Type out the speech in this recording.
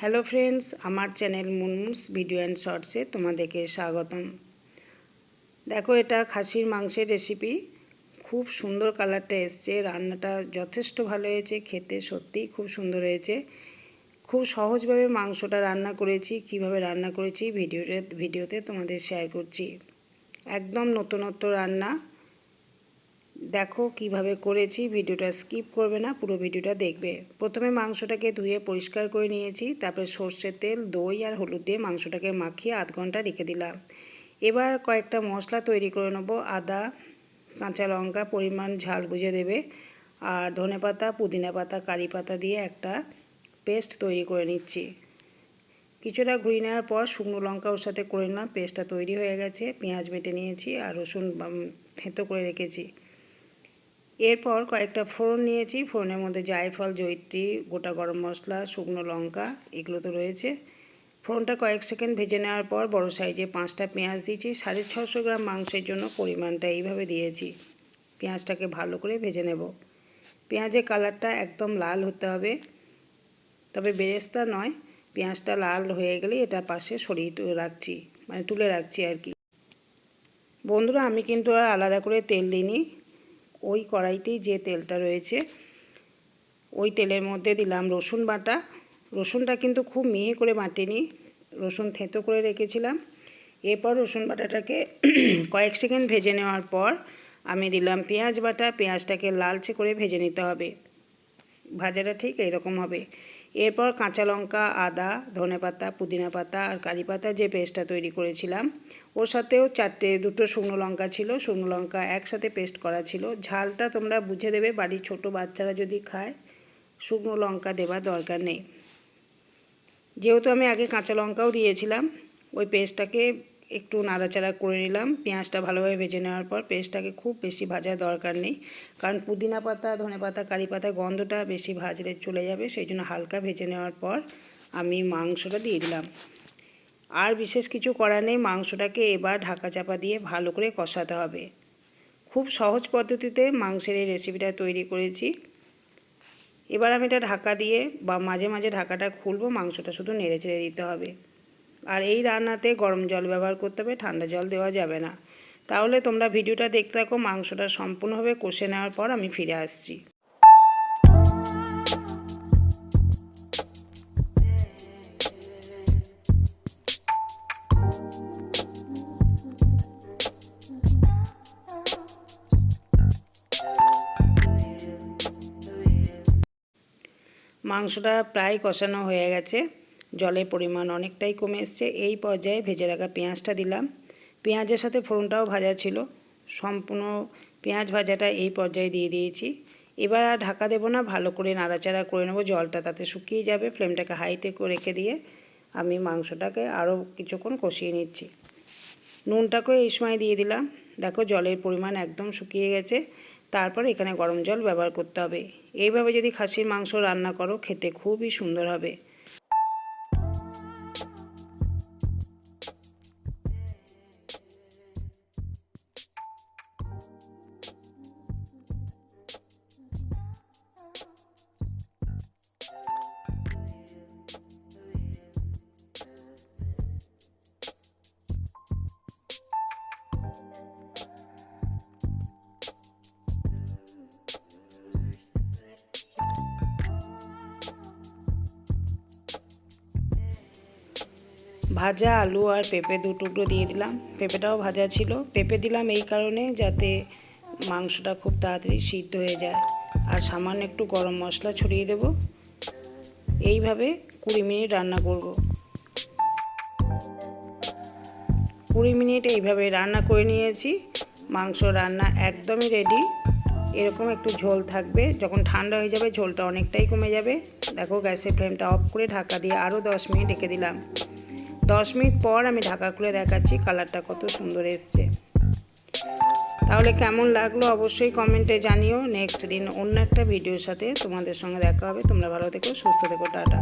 Hello friends, আমার channel মুনমুনস video and শর্টসে তোমাদেরকে স্বাগতম। দেখো, এটা খাসির মাংসের রেসিপি। খুব সুন্দর কালারটা এসছে, রান্নাটা যথেষ্ট ভালো হয়েছে, খেতে সত্যিই খুব সুন্দর হয়েছে। খুব সহজভাবে মাংসটা রান্না করেছি। কিভাবে রান্না করেছি ভিডিওতে তোমাদের শেয়ার করছি। একদম নতুনত্ব রান্না। দেখো কিভাবে করেছি, ভিডিওটা স্কিপ করবে না, পুরো ভিডিওটা দেখবে। প্রথমে মাংসটাকে ধুয়ে পরিষ্কার করে নিয়েছি, তারপরে সর্ষের তেল, দই আর হলুদ দিয়ে মাংসটাকে মাখিয়ে আধ ঘন্টা রেখে দিলাম। এবার কয়েকটা মশলা তৈরি করে নেবো। আদা, কাঁচা লঙ্কা পরিমাণ ঝাল বুঝে দেবে, আর ধনেপাতা, পুদিনা পাতা, কারি পাতা দিয়ে একটা পেস্ট তৈরি করে নিচ্ছি। কিছুটা ঘুরিয়ে নেওয়ার পর শুকনো লঙ্কা ওর সাথে করে নিলাম। পেস্টটা তৈরি হয়ে গেছে। পেঁয়াজ বেটে নিয়েছি আর রসুন থেঁতো করে রেখেছি। এরপর কয়েকটা ফোড়ন নিয়েছি। ফোড়নের মধ্যে জায়ফল, জয়িত্রী, গোটা গরম মশলা, শুকনো লঙ্কা এগুলো তো রয়েছে। ফোড়নটা কয়েক সেকেন্ড ভেজে নেওয়ার পর বড় সাইজে 5টা পেঁয়াজ দিয়েছি। 650 গ্রাম মাংসের জন্য পরিমাণটা এইভাবে দিয়েছি। পেঁয়াজটাকে ভালো করে ভেজে নেব। পেঁয়াজের কালারটা একদম লাল হতে হবে, তবে বেরেস্তা নয়। পেঁয়াজটা লাল হয়ে গেলে এটা পাশে সরিয়ে রাখছি, মানে তুলে রাখছি আর কি। বন্ধুরা, আমি কিন্তু আর আলাদা করে তেল দিইনি। ওই কড়াইতেই যে তেলটা রয়েছে ওই তেলের মধ্যে দিলাম রসুন বাটা। রসুনটা কিন্তু খুব মিহি করে বাটিনি, রসুন থেঁতো করে রেখেছিলাম। এরপর রসুন বাটাটাকে কয়েক সেকেন্ড ভেজে নেওয়ার পর আমি দিলাম পেঁয়াজ বাটা। পেঁয়াজটাকে লালচে করে ভেজে নিতে হবে। ভাজাটা ঠিক এরকম হবে। এরপর কাঁচা লঙ্কা, আদা, ধনেপাতা, পুদিনা পাতা আর কারি পাতা যে পেস্টটা তৈরি করেছিলাম, ওর সাথেও দুটো শুকনো লঙ্কা ছিল। শুকনো লঙ্কা একসাথে পেস্ট করা ছিল। ঝালটা তোমরা বুঝে দেবে। বাড়ির ছোট বাচ্চারা যদি খায়, শুকনো লঙ্কা দেওয়ার দরকার নেই। যেহেতু আমি আগে কাঁচা লঙ্কাও দিয়েছিলাম, ওই পেস্টটাকে একটু নাড়াচাড়া করে নিলাম। পেঁয়াজটা ভালোভাবে ভেজে নেওয়ার পর পেস্টটাকে খুব বেশি ভাজার দরকার নেই, কারণ পুদিনা পাতা, ধনেপাতা, কারি পাতা গন্ধটা বেশি ভাজলে চলে যাবে। সেই জন্য হালকা ভেজে নেওয়ার পর আমি মাংসটা দিয়ে দিলাম। আর বিশেষ কিছু করার নেই। মাংসটাকে এবার ঢাকা চাপা দিয়ে ভালো করে কষাতে হবে। খুব সহজ পদ্ধতিতে মাংসের এই রেসিপিটা তৈরি করেছি। এবার আমি এটা ঢাকা দিয়ে বা মাঝে মাঝে ঢাকাটা খুলবো। মাংসটা শুধু নেড়ে চেড়ে দিতে হবে। আর এই রান্নাতে গরম জল ব্যবহার করতে হবে, ঠান্ডা জল দেওয়া যাবে না। তাহলে তোমরা ভিডিওটা দেখতে থাকো। মাংসটা সম্পূর্ণভাবে কষে নেওয়ার পর আমি ফিরে আসছি। মাংসটা প্রায় কষানো হয়ে গেছে। জলের পরিমাণ অনেকটাই কমে এসছে। এই পর্যায়ে ভেজে রাখা পেঁয়াজটা দিলাম। পেঁয়াজের সাথে ফোড়নটাও ভাজা ছিল। সম্পূর্ণ পেঁয়াজ ভাজাটা এই পর্যায়ে দিয়ে দিয়েছি। এবার আর ঢাকা দেবো না, ভালো করে নাড়াচাড়া করে নেবো। জলটা তাতে শুকিয়ে যাবে। ফ্লেমটাকে হাইতে করে রেখে দিয়ে আমি মাংসটাকে আরও কিছুক্ষণ কষিয়ে নিচ্ছি। নুনটাকেও এই সময় দিয়ে দিলাম। দেখো, জলের পরিমাণ একদম শুকিয়ে গেছে। তারপর এখানে গরম জল ব্যবহার করতে হবে। এইভাবে যদি খাসির মাংস রান্না করো, খেতে খুবই সুন্দর হবে। ভাজা আলু আর পেঁপে 2 টুকরো দিয়ে দিলাম। পেঁপেটাও ভাজা ছিল। পেঁপে দিলাম এই কারণে যাতে মাংসটা খুব তাড়াতাড়ি সিদ্ধ হয়ে যায়। আর সামান্য একটু গরম মশলা ছড়িয়ে দেব। এইভাবে 20 মিনিট রান্না করব। 20 মিনিট এইভাবে রান্না করে নিয়েছি। মাংস রান্না একদমই রেডি। এরকম একটু ঝোল থাকবে। যখন ঠান্ডা হয়ে যাবে ঝোলটা অনেকটাই কমে যাবে। দেখো, গ্যাসের ফ্লেমটা অফ করে ঢাকা দিয়ে আরও 10 মিনিট রেখে দিলাম। 10 মিনিট পর আমি ঢাকা খুলে দেখাচ্ছি কালারটা কত সুন্দর এসছে। তাহলে কেমন লাগলো অবশ্যই কমেন্টে জানিও। নেক্সট দিন অন্য একটা ভিডিওর সাথে তোমাদের সঙ্গে দেখা হবে। তোমরা ভালো থেকো, সুস্থ থেকো, টাটা।